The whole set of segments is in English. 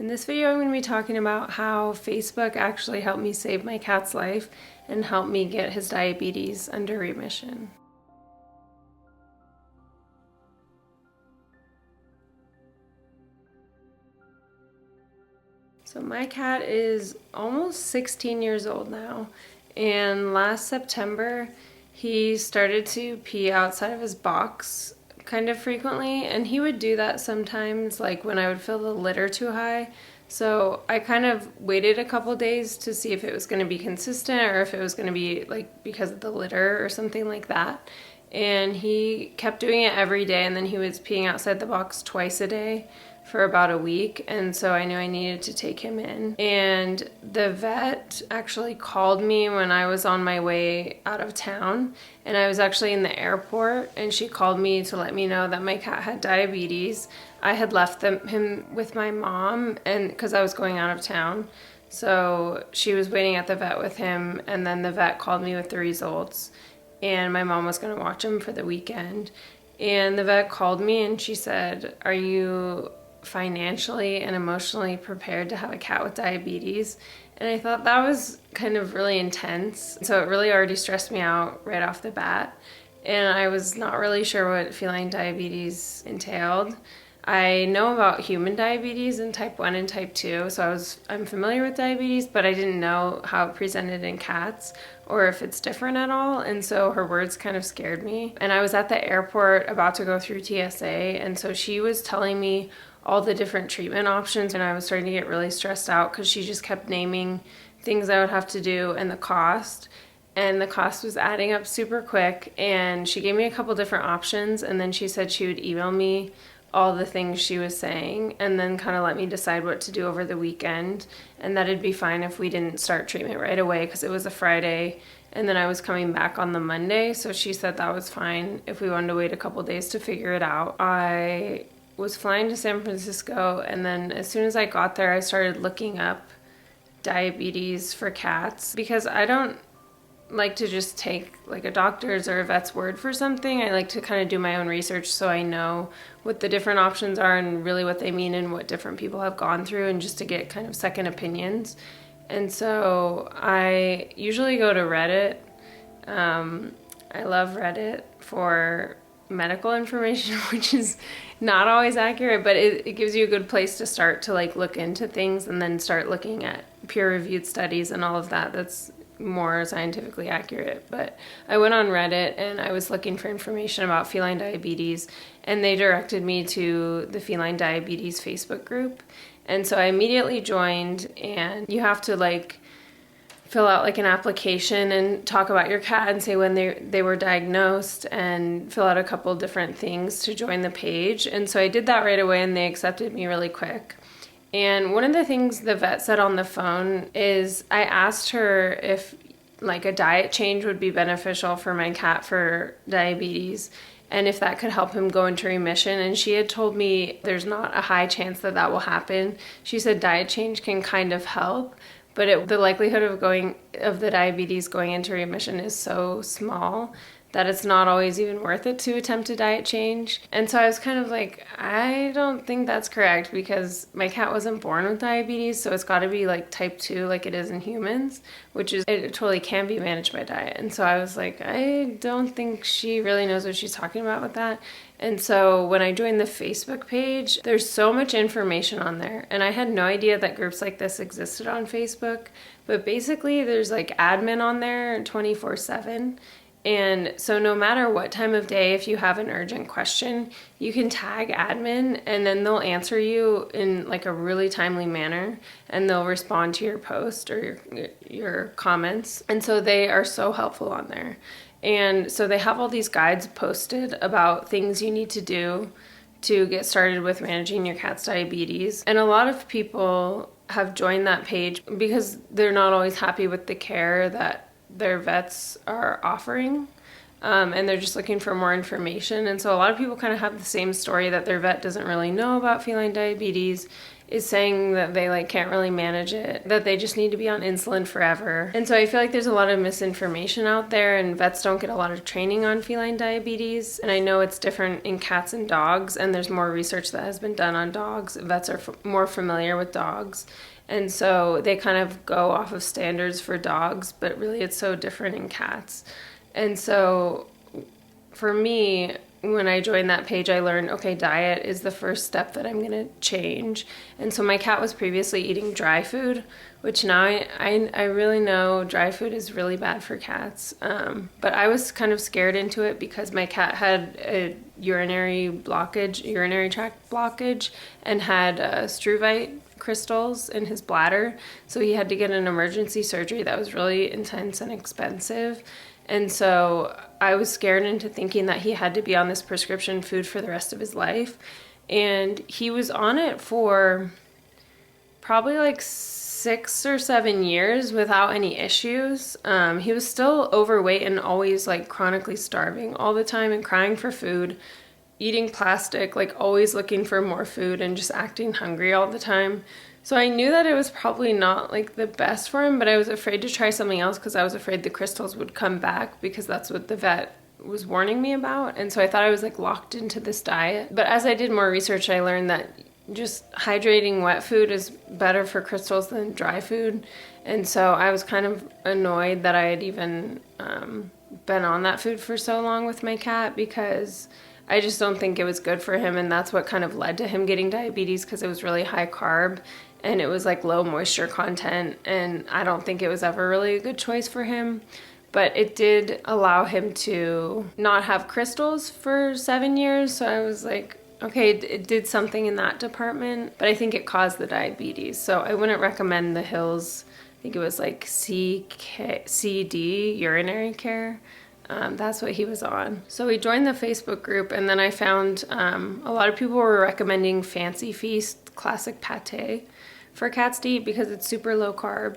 In this video, I'm going to be talking about how Facebook actually helped me save my cat's life and helped me get his diabetes under remission. So my cat is almost 16 years old now, and last September he started to pee outside of his box kind of frequently, and he would do that sometimes, like when I would feel the litter too high. So I kind of waited a couple days to see if it was going to be consistent or if it was going to be like because of the litter or something like that. And he kept doing it every day, and then he was peeing outside the box twice a day for about a week, and so I knew I needed to take him in. And the vet actually called me when I was on my way out of town, and I was actually in the airport, and she called me to let me know that my cat had diabetes. I had left him with my mom, and because I was going out of town, so she was waiting at the vet with him, and then the vet called me with the results, and my mom was going to watch him for the weekend. And the vet called me and she said, "Are you financially and emotionally prepared to have a cat with diabetes?" And I thought that was kind of really intense. So it really already stressed me out right off the bat. And I was not really sure what feline diabetes entailed. I know about human diabetes and type 1 and type 2, so I'm familiar with diabetes, but I didn't know how it presented in cats or if it's different at all, and so her words kind of scared me. And I was at the airport about to go through TSA, and so she was telling me all the different treatment options, and I was starting to get really stressed out because she just kept naming things I would have to do and the cost. And the cost was adding up super quick, and she gave me a couple different options, and then she said she would email me all the things she was saying and then kind of let me decide what to do over the weekend, and that it'd be fine if we didn't start treatment right away because it was a Friday and then I was coming back on the Monday. So she said that was fine if we wanted to wait a couple days to figure it out. I was flying to San Francisco, and then as soon as I got there I started looking up diabetes for cats because I don't like to just take like a doctor's or a vet's word for something. I like to kind of do my own research so I know what the different options are and really what they mean and what different people have gone through, and just to get kind of second opinions. And so I usually go to Reddit. I love Reddit for medical information, which is not always accurate, but it gives you a good place to start to like look into things and then start looking at peer-reviewed studies and all of that. That's more scientifically accurate. But I went on Reddit and I was looking for information about feline diabetes, and they directed me to the feline diabetes Facebook group. And so I immediately joined, and you have to like fill out like an application and talk about your cat and say when they were diagnosed and fill out a couple different things to join the page. And so I did that right away, and they accepted me really quick. And one of the things the vet said on the phone is I asked her if like a diet change would be beneficial for my cat for diabetes and if that could help him go into remission. And she had told me there's not a high chance that that will happen. She said diet change can kind of help, but the likelihood of the diabetes going into remission is so small that it's not always even worth it to attempt a diet change. And so I was kind of like, I don't think that's correct because my cat wasn't born with diabetes, so it's got to be like type 2 like it is in humans, which is, it totally can be managed by diet. And so I was like, I don't think she really knows what she's talking about with that. And so when I joined the Facebook page, there's so much information on there. And I had no idea that groups like this existed on Facebook. But basically there's like admin on there 24/7. And so no matter what time of day, if you have an urgent question, you can tag admin and then they'll answer you in like a really timely manner, and they'll respond to your post or your comments. And so they are so helpful on there. And so they have all these guides posted about things you need to do to get started with managing your cat's diabetes. And a lot of people have joined that page because they're not always happy with the care that their vets are offering, and they're just looking for more information. And so a lot of people kind of have the same story, that their vet doesn't really know about feline diabetes is saying that they like can't really manage it, that they just need to be on insulin forever. And so I feel like there's a lot of misinformation out there, and vets don't get a lot of training on feline diabetes. And I know it's different in cats and dogs, and there's more research that has been done on dogs. Vets are more familiar with dogs. And so they kind of go off of standards for dogs, but really it's so different in cats. And so for me, when I joined that page, I learned, okay, diet is the first step that I'm going to change. And so my cat was previously eating dry food, which now I really know dry food is really bad for cats. But I was kind of scared into it because my cat had a urinary tract blockage, and had struvite crystals in his bladder. So he had to get an emergency surgery that was really intense and expensive. And so I was scared into thinking that he had to be on this prescription food for the rest of his life. And he was on it for probably like 6 or 7 years without any issues. He was still overweight and always like chronically starving all the time and crying for food, eating plastic, like always looking for more food and just acting hungry all the time. So I knew that it was probably not like the best for him, but I was afraid to try something else because I was afraid the crystals would come back, because that's what the vet was warning me about. And so I thought I was like locked into this diet. But as I did more research, I learned that just hydrating wet food is better for crystals than dry food. And so I was kind of annoyed that I had even been on that food for so long with my cat, because I just don't think it was good for him. And that's what kind of led to him getting diabetes, because it was really high carb and it was like low moisture content. And I don't think it was ever really a good choice for him. But it did allow him to not have crystals for 7 years. So I was like, okay, it did something in that department, but I think it caused the diabetes. So I wouldn't recommend the Hills. I think it was like CD, urinary care. That's what he was on. So we joined the Facebook group, and then I found a lot of people were recommending Fancy Feast Classic Pate for cats to eat because it's super low carb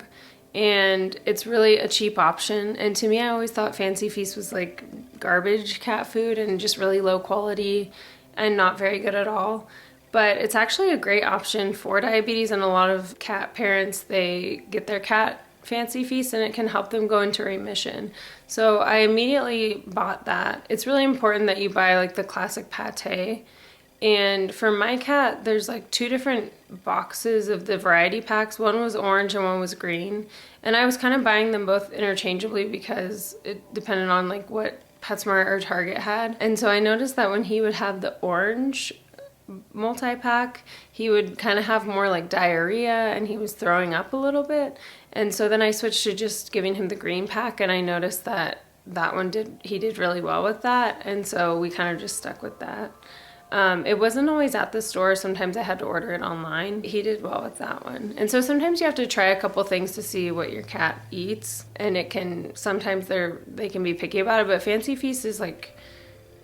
and it's really a cheap option. And to me, I always thought Fancy Feast was like garbage cat food and just really low quality and not very good at all. But it's actually a great option for diabetes, and a lot of cat parents, they get their cat Fancy Feast and it can help them go into remission. So I immediately bought that. It's really important that you buy like the classic Pate. And for my cat, there's like 2 different boxes of the variety packs. One was orange and one was green. And I was kind of buying them both interchangeably because it depended on like what PetSmart or Target had. And so I noticed that when he would have the orange multi-pack, he would kind of have more like diarrhea and he was throwing up a little bit. And so then I switched to just giving him the green pack, and I noticed that he did really well with that. And so we kind of just stuck with that. It wasn't always at the store. Sometimes I had to order it online. He did well with that one. And so sometimes you have to try a couple things to see what your cat eats, and sometimes they can be picky about it, but Fancy Feast is like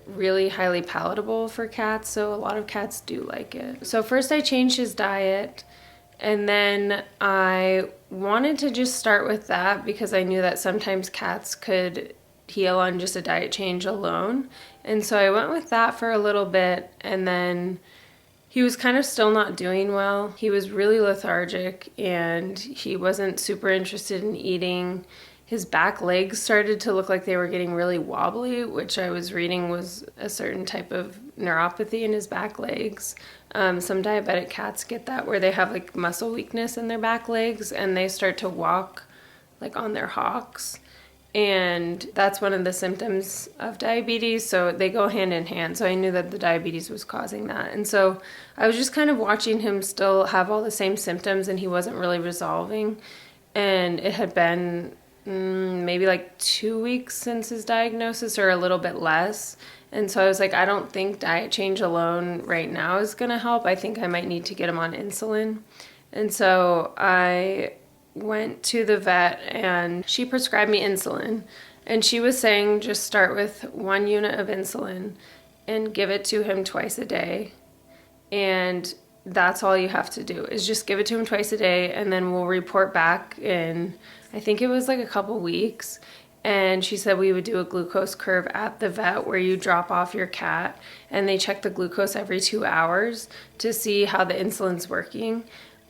really highly palatable for cats, so a lot of cats do like it. So first I changed his diet, and then I wanted to just start with that because I knew that sometimes cats could heal on just a diet change alone. And so I went with that for a little bit, and then he was kind of still not doing well. He was really lethargic and he wasn't super interested in eating. His back legs started to look like they were getting really wobbly, which I was reading was a certain type of neuropathy in his back legs. Some diabetic cats get that, where they have like muscle weakness in their back legs and they start to walk like on their hocks. And that's one of the symptoms of diabetes, so they go hand in hand. So I knew that the diabetes was causing that. And so I was just kind of watching him still have all the same symptoms, and he wasn't really resolving. And it had been maybe like 2 weeks since his diagnosis, or a little bit less. And so I was like, I don't think diet change alone right now is going to help. I think I might need to get him on insulin. And so I went to the vet and she prescribed me insulin. And she was saying just start with 1 unit of insulin and give it to him twice a day. And that's all you have to do, is just give it to him twice a day, and then we'll report back in, I think it was like a couple weeks, And she said we would do a glucose curve at the vet where you drop off your cat and they check the glucose every 2 hours to see how the insulin's working.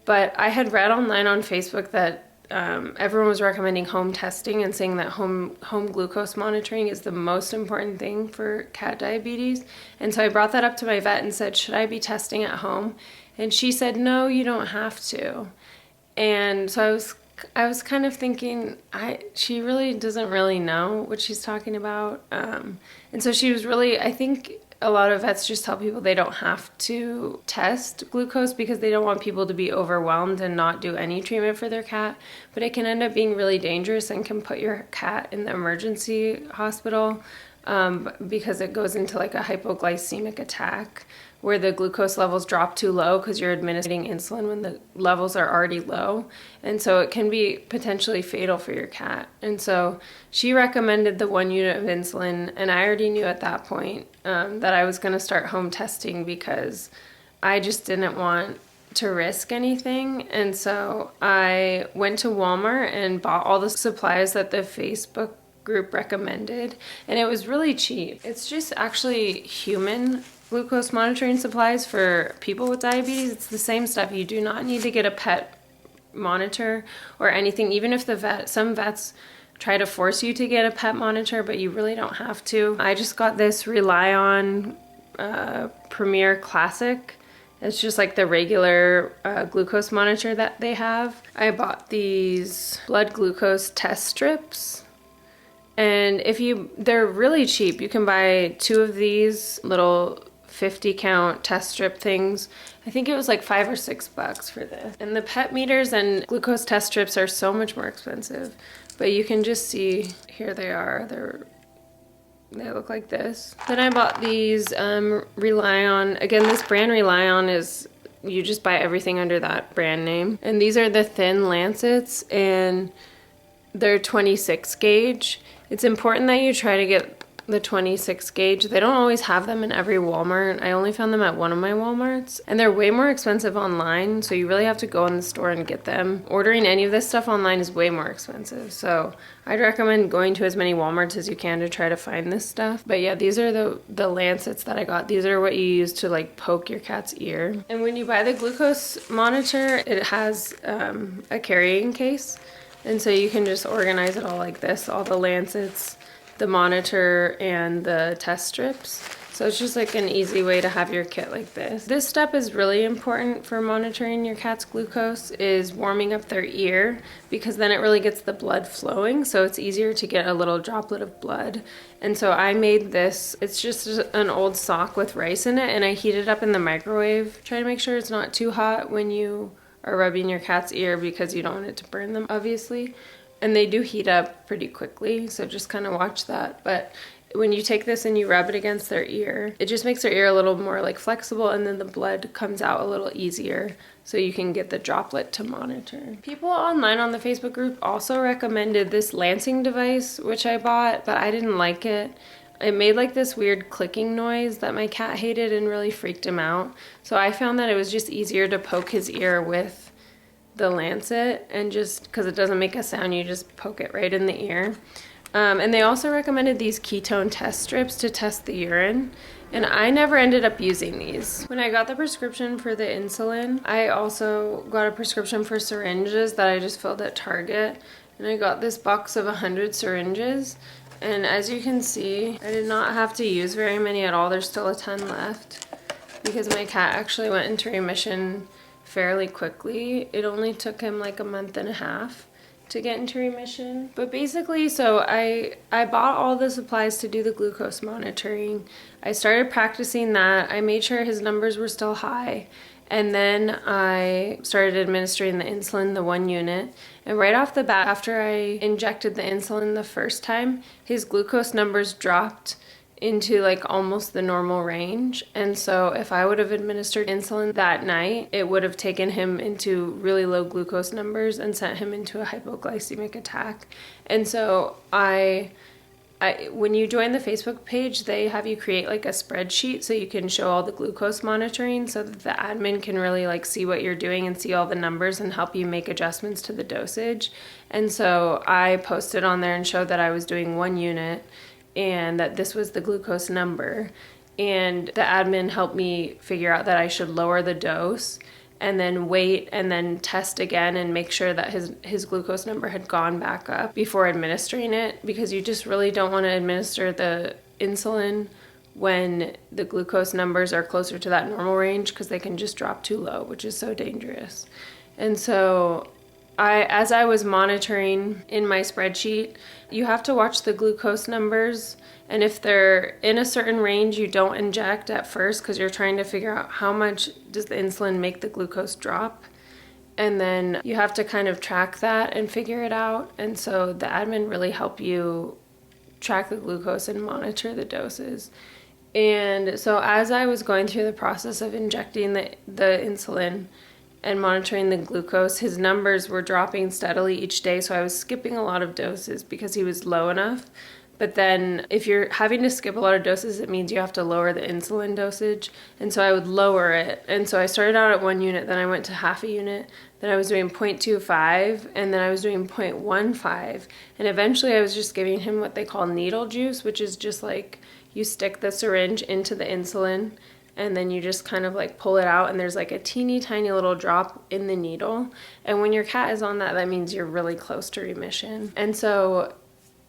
But I had read online on Facebook that everyone was recommending home testing and saying that home glucose monitoring is the most important thing for cat diabetes. And so I brought that up to my vet and said, should I be testing at home? And she said, no, you don't have to. And so I was kind of thinking, she really doesn't really know what she's talking about. And so she was really, I think a lot of vets just tell people they don't have to test glucose because they don't want people to be overwhelmed and not do any treatment for their cat. But it can end up being really dangerous and can put your cat in the emergency hospital because it goes into like a hypoglycemic attack where the glucose levels drop too low because you're administering insulin when the levels are already low. And so it can be potentially fatal for your cat. And so she recommended the 1 unit of insulin, and I already knew at that point that I was going to start home testing because I just didn't want to risk anything. And so I went to Walmart and bought all the supplies that the Facebook group recommended, and it was really cheap. It's just actually human glucose monitoring supplies for people with diabetes. It's the same stuff. You do not need to get a pet monitor or anything, even if some vets try to force you to get a pet monitor, but you really don't have to. I just got this Rely On Premier Classic. It's just like the regular glucose monitor that they have. I bought these blood glucose test strips. And they're really cheap. You can buy 2 of these little 50 count test strip things. I think it was like $5 or $6 for this. And the pet meters and glucose test strips are so much more expensive. But you can just see, here they are. They look like this. Then I bought these Rely On. Again, this brand Rely On is, you just buy everything under that brand name. And these are the thin lancets, and they're 26 gauge. It's important that you try to get the 26 gauge. They don't always have them in every Walmart. I only found them at one of my Walmarts, and they're way more expensive online, so you really have to go in the store and get them. Ordering any of this stuff online is way more expensive, so I'd recommend going to as many Walmarts as you can to try to find this stuff. But yeah, these are the lancets that I got. These are what you use to like poke your cat's ear. And when you buy the glucose monitor, it has a carrying case, and so you can just organize it all like this, all the lancets, the monitor, and the test strips. So it's just like an easy way to have your kit like this. This step is really important for monitoring your cat's glucose, is warming up their ear, because then it really gets the blood flowing, so it's easier to get a little droplet of blood. And so I made this, it's just an old sock with rice in it, and I heat it up in the microwave. Try to make sure it's not too hot when you are rubbing your cat's ear because you don't want it to burn them, obviously. And they do heat up pretty quickly, so just kind of watch that. But when you take this and you rub it against their ear, it just makes their ear a little more like flexible, and then the blood comes out a little easier, so you can get the droplet to monitor. People online on the Facebook group also recommended this lancing device, which I bought, but I didn't like it. It made like this weird clicking noise that my cat hated and really freaked him out. So I found that it was just easier to poke his ear with the lancet, and just because it doesn't make a sound, you just poke it right in the ear. And they also recommended these ketone test strips to test the urine, and I never ended up using these. When I got the prescription for the insulin, I also got a prescription for syringes that I just filled at Target, and I got this box of 100 syringes, and as you can see, I did not have to use very many at all. There's still a ton left because my cat actually went into remission fairly quickly. It only took him like a month and a half to get into remission. But basically, so I bought all the supplies to do the glucose monitoring. I started practicing that. I made sure his numbers were still high. And then I started administering the insulin, the 1 unit. And right off the bat, after I injected the insulin the first time, his glucose numbers dropped into like almost the normal range. And so if I would have administered insulin that night, it would have taken him into really low glucose numbers and sent him into a hypoglycemic attack. And so I when you join the Facebook page, they have you create like a spreadsheet so you can show all the glucose monitoring so that the admin can really like see what you're doing and see all the numbers and help you make adjustments to the dosage. And so I posted on there and showed that I was doing 1 unit and that this was the glucose number. And the admin helped me figure out that I should lower the dose and then wait and then test again and make sure that his glucose number had gone back up before administering it, because you just really don't want to administer the insulin when the glucose numbers are closer to that normal range, because they can just drop too low, which is so dangerous. And so as I was monitoring in my spreadsheet, you have to watch the glucose numbers, and if they're in a certain range, you don't inject at first because you're trying to figure out how much does the insulin make the glucose drop. And then you have to kind of track that and figure it out. And so the admin really help you track the glucose and monitor the doses. And so as I was going through the process of injecting the insulin and monitoring the glucose, his numbers were dropping steadily each day. So I was skipping a lot of doses because he was low enough. But then if you're having to skip a lot of doses, it means you have to lower the insulin dosage. And so I would lower it. And so I started out at 1 unit, then I went to half a unit, then I was doing 0.25, and then I was doing 0.15. And eventually I was just giving him what they call needle juice, which is just like you stick the syringe into the insulin and then you just kind of like pull it out, and there's like a teeny tiny little drop in the needle. And when your cat is on that, that means you're really close to remission. And so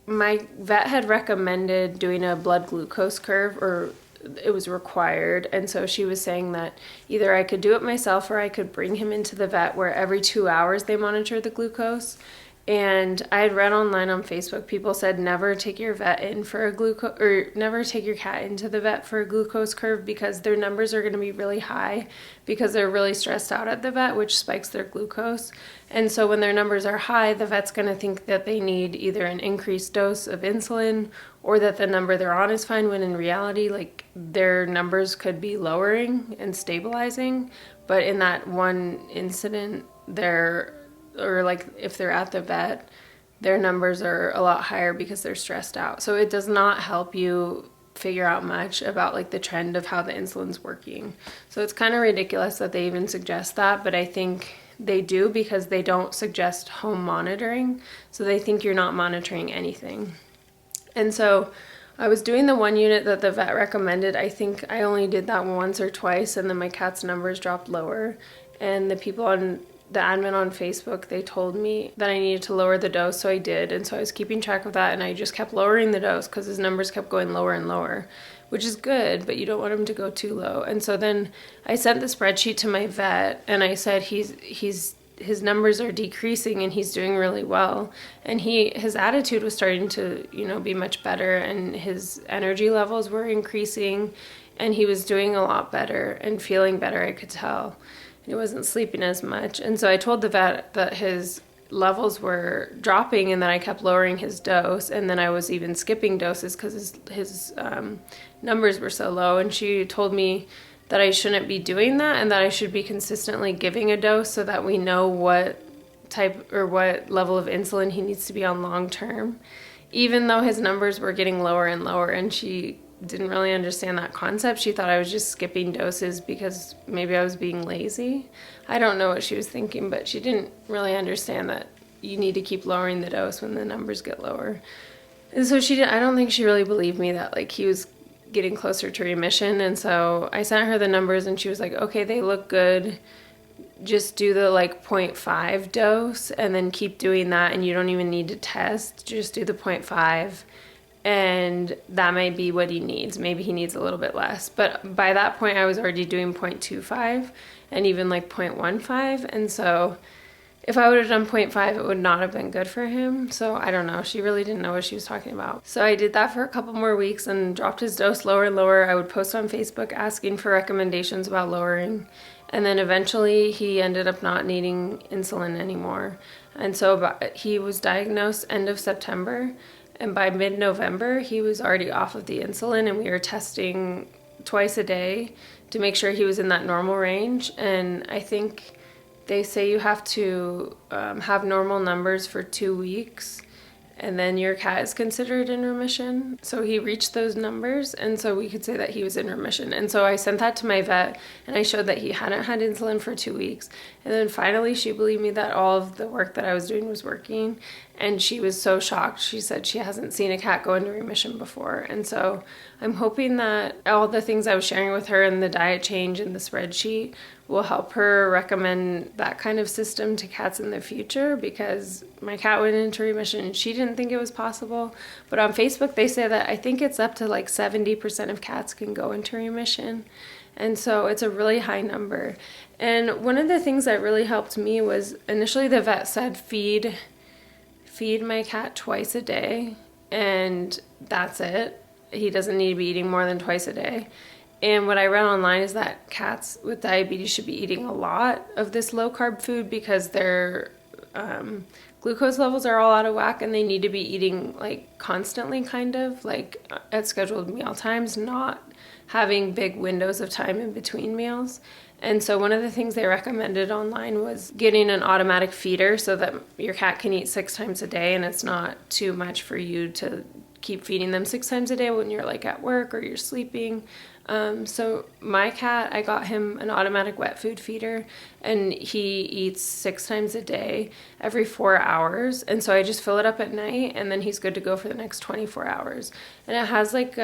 my vet had recommended doing a blood glucose curve, or it was required. And so she was saying that either I could do it myself or I could bring him into the vet where every 2 hours they monitor the glucose. And I had read online on Facebook, people said never take your vet in for a glucose, or never take your cat into the vet for a glucose curve, because their numbers are going to be really high because they're really stressed out at the vet, which spikes their glucose. And so when their numbers are high, the vet's going to think that they need either an increased dose of insulin or that the number they're on is fine, when in reality, like, their numbers could be lowering and stabilizing. But in that one incident, if they're at the vet, their numbers are a lot higher because they're stressed out. So it does not help you figure out much about like the trend of how the insulin's working. So it's kind of ridiculous that they even suggest that, but I think they do because they don't suggest home monitoring. So they think you're not monitoring anything. And so I was doing the 1 unit that the vet recommended. I think I only did that once or twice, and then my cat's numbers dropped lower. And the admin on Facebook, they told me that I needed to lower the dose, so I did. And so I was keeping track of that, and I just kept lowering the dose because his numbers kept going lower and lower, which is good, but you don't want him to go too low. And so then I sent the spreadsheet to my vet, and I said his numbers are decreasing and he's doing really well. And his attitude was starting to, be much better, and his energy levels were increasing, and he was doing a lot better and feeling better, I could tell. He wasn't sleeping as much. And so I told the vet that his levels were dropping and that I kept lowering his dose, and then I was even skipping doses because his numbers were so low. And she told me that I shouldn't be doing that and that I should be consistently giving a dose so that we know what type or what level of insulin he needs to be on long term, even though his numbers were getting lower and lower. And she didn't really understand that concept. She thought I was just skipping doses because maybe I was being lazy. I don't know what she was thinking, but she didn't really understand that you need to keep lowering the dose when the numbers get lower. And so I don't think she really believed me that like he was getting closer to remission. And so I sent her the numbers and she was like, okay, they look good. Just do the 0.5 dose and then keep doing that, and you don't even need to test. Just do the 0.5. And that might be what he needs. Maybe he needs a little bit less. But by that point, I was already doing 0.25 and even 0.15. And so if I would have done 0.5, it would not have been good for him. So I don't know. She really didn't know what she was talking about. So I did that for a couple more weeks and dropped his dose lower and lower. I would post on Facebook asking for recommendations about lowering. And then eventually he ended up not needing insulin anymore. And so he was diagnosed end of September. And by mid-November, he was already off of the insulin, and we were testing twice a day to make sure he was in that normal range. And I think they say you have to have normal numbers for 2 weeks, and then your cat is considered in remission. So he reached those numbers, and so we could say that he was in remission. And so I sent that to my vet, and I showed that he hadn't had insulin for 2 weeks. And then finally she believed me that all of the work that I was doing was working, and she was so shocked. She said she hasn't seen a cat go into remission before. And so I'm hoping that all the things I was sharing with her and the diet change and the spreadsheet will help her recommend that kind of system to cats in the future, because my cat went into remission and she didn't think it was possible. But on Facebook, they say that I think it's up to like 70% of cats can go into remission. And so it's a really high number. And one of the things that really helped me was initially the vet said feed my cat twice a day, and that's it. He doesn't need to be eating more than twice a day. And what I read online is that cats with diabetes should be eating a lot of this low-carb food because their glucose levels are all out of whack, and they need to be eating like constantly, kind of like at scheduled meal times, not having big windows of time in between meals. And so one of the things they recommended online was getting an automatic feeder so that your cat can eat 6 times a day, and it's not too much for you to keep feeding them 6 times a day when you're like at work or you're sleeping. So my cat, I got him an automatic wet food feeder, and he eats 6 times a day every 4 hours. And so I just fill it up at night, and then he's good to go for the next 24 hours. And it has like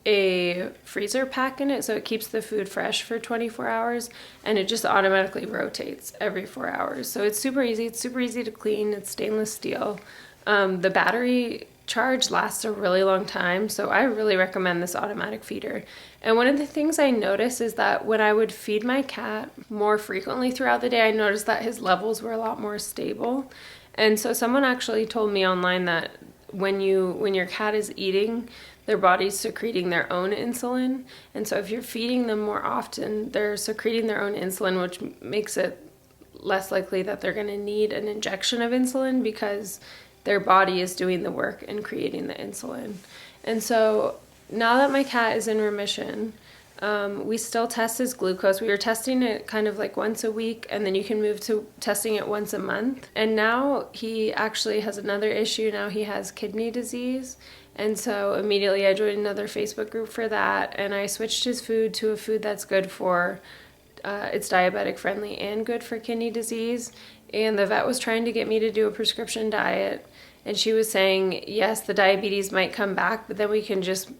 a freezer pack in it, so it keeps the food fresh for 24 hours, and it just automatically rotates every 4 hours. So it's super easy. It's super easy to clean. It's stainless steel. The battery charge lasts a really long time, so I really recommend this automatic feeder. And one of the things I noticed is that when I would feed my cat more frequently throughout the day, I noticed that his levels were a lot more stable. And so someone actually told me online that when your cat is eating, their body's secreting their own insulin. And so if you're feeding them more often, they're secreting their own insulin, which makes it less likely that they're going to need an injection of insulin because their body is doing the work and creating the insulin. And so now that my cat is in remission, we still test his glucose. We were testing it kind of like once a week, and then you can move to testing it once a month. And now he actually has another issue. Now he has kidney disease. And so immediately I joined another Facebook group for that, and I switched his food to a food that's good for, it's diabetic friendly and good for kidney disease. And the vet was trying to get me to do a prescription diet, and she was saying, yes, the diabetes might come back, but then we can just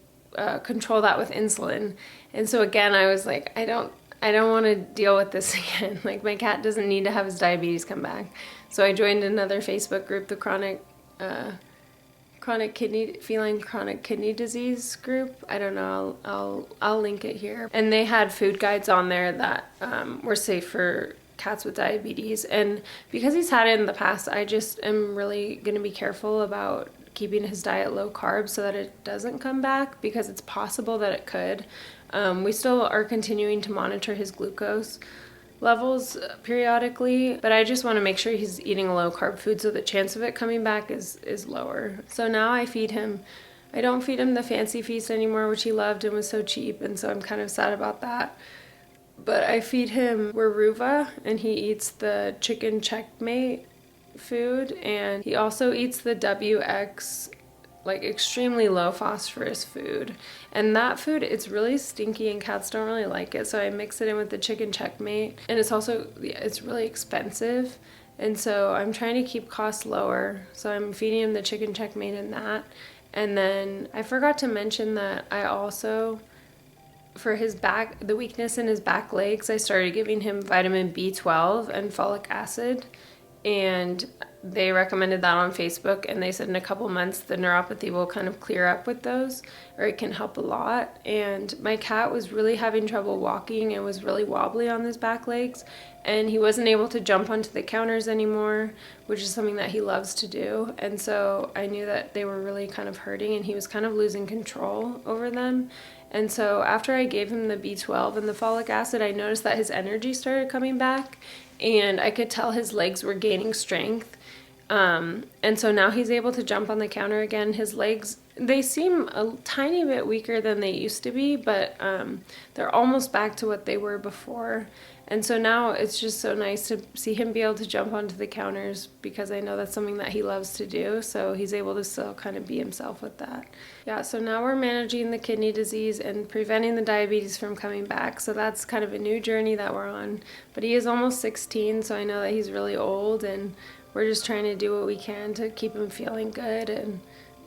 control that with insulin. And so again, I was like, I don't want to deal with this again. Like, my cat doesn't need to have his diabetes come back. So I joined another Facebook group, the feline chronic kidney disease group. I don't know, I'll link it here. And they had food guides on there that were safe for cats with diabetes. And because he's had it in the past, I just am really going to be careful about keeping his diet low carb so that it doesn't come back, because it's possible that it could. We still are continuing to monitor his glucose levels periodically, but I just want to make sure he's eating a low carb food so the chance of it coming back is lower. So now I feed him. I don't feed him the Fancy Feast anymore, which he loved and was so cheap, and so I'm kind of sad about that. But I feed him Weruva, and he eats the chicken checkmate food, and he also eats the WX, like extremely low phosphorus food. And that food, it's really stinky and cats don't really like it, so I mix it in with the chicken checkmate. And it's also, it's really expensive, and so I'm trying to keep costs lower, so I'm feeding him the chicken checkmate and that. And then I forgot to mention that I also, for his back, the weakness in his back legs, I started giving him vitamin B12 and folic acid, and they recommended that on Facebook, and they said in a couple months the neuropathy will kind of clear up with those, or it can help a lot. And my cat was really having trouble walking and was really wobbly on his back legs, and he wasn't able to jump onto the counters anymore, which is something that he loves to do. And so I knew that they were really kind of hurting, and he was kind of losing control over them. And so after I gave him the B12 and the folic acid, I noticed that his energy started coming back, and I could tell his legs were gaining strength. And so now he's able to jump on the counter again. His legs, they seem a tiny bit weaker than they used to be, but they're almost back to what they were before. And so now it's just so nice to see him be able to jump onto the counters, because I know that's something that he loves to do. So he's able to still kind of be himself with that. Yeah, so now we're managing the kidney disease and preventing the diabetes from coming back. So that's kind of a new journey that we're on. But he is almost 16, so I know that he's really old, and we're just trying to do what we can to keep him feeling good and,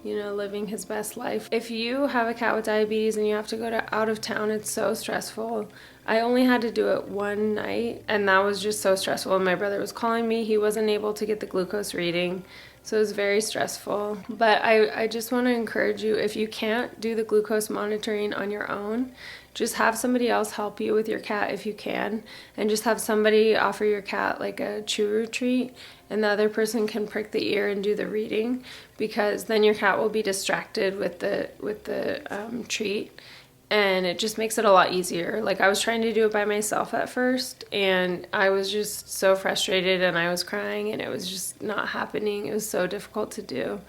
you know, living his best life. If you have a cat with diabetes and you have to go to out of town, it's so stressful. I only had to do it one night, and that was just so stressful. And my brother was calling me. He wasn't able to get the glucose reading, so it was very stressful. But I just want to encourage you, if you can't do the glucose monitoring on your own, just have somebody else help you with your cat if you can, and just have somebody offer your cat like a chew treat, and the other person can prick the ear and do the reading, because then your cat will be distracted with the treat, and it just makes it a lot easier. Like, I was trying to do it by myself at first, and I was just so frustrated, and I was crying, and it was just not happening. It was so difficult to do.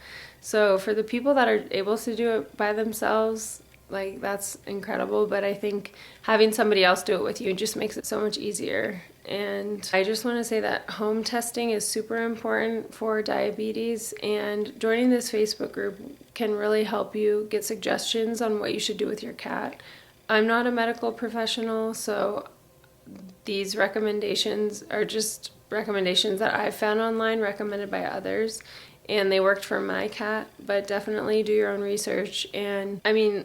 So for the people that are able to do it by themselves, like, that's incredible. But I think having somebody else do it with you just makes it so much easier. And I just want to say that home testing is super important for diabetes, and joining this Facebook group can really help you get suggestions on what you should do with your cat. I'm not a medical professional, so these recommendations are just recommendations that I've found online, recommended by others, and they worked for my cat. But definitely do your own research. And I mean,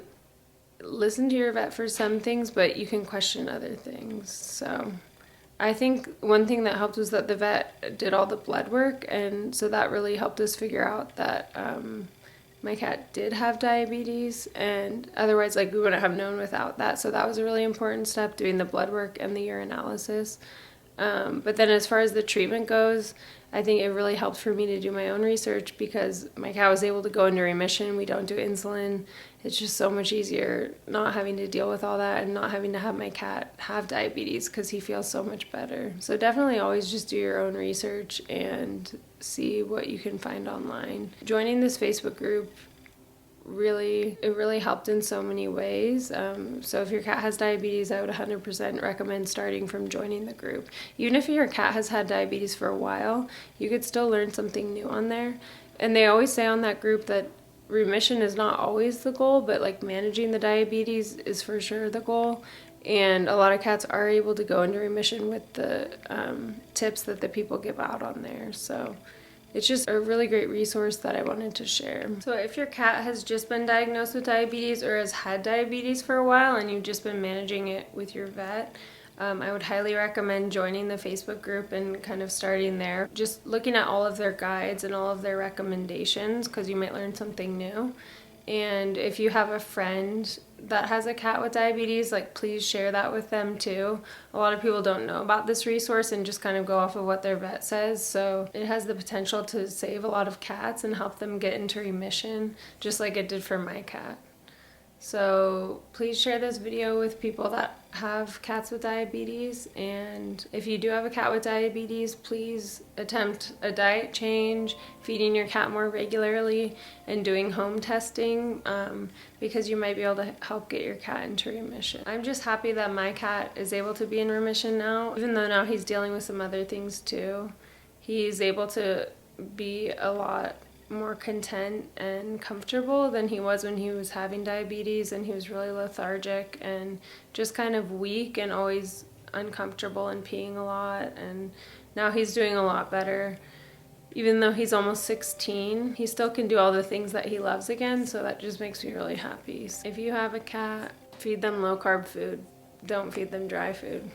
listen to your vet for some things, but you can question other things. So I think one thing that helped was that the vet did all the blood work, and so that really helped us figure out that my cat did have diabetes, and otherwise, like, we wouldn't have known without that. So that was a really important step, doing the blood work and the urinalysis. But then as far as the treatment goes, I think it really helped for me to do my own research, because my cat was able to go into remission. We don't do insulin. It's just so much easier not having to deal with all that, and not having to have my cat have diabetes, because he feels so much better. So definitely always just do your own research and see what you can find online. Joining this Facebook group really helped in so many ways. So if your cat has diabetes, I would 100% recommend starting from joining the group. Even if your cat has had diabetes for a while, you could still learn something new on there. And they always say on that group that remission is not always the goal, but like managing the diabetes is for sure the goal. And a lot of cats are able to go into remission with the tips that the people give out on there. So it's just a really great resource that I wanted to share. So if your cat has just been diagnosed with diabetes, or has had diabetes for a while and you've just been managing it with your vet, I would highly recommend joining the Facebook group and kind of starting there. Just looking at all of their guides and all of their recommendations, because you might learn something new. And if you have a friend that has a cat with diabetes, like, please share that with them too. A lot of people don't know about this resource and just kind of go off of what their vet says. So it has the potential to save a lot of cats and help them get into remission, just like it did for my cat. So please share this video with people that have cats with diabetes. And if you do have a cat with diabetes, please attempt a diet change, feeding your cat more regularly, and doing home testing, because you might be able to help get your cat into remission. I'm just happy that my cat is able to be in remission now, even though now he's dealing with some other things too. He's able to be a lot more content and comfortable than he was when he was having diabetes, and he was really lethargic and just kind of weak and always uncomfortable and peeing a lot. And now he's doing a lot better. Even though he's almost 16, he still can do all the things that he loves again, so that just makes me really happy. If you have a cat, feed them low-carb food. Don't feed them dry food.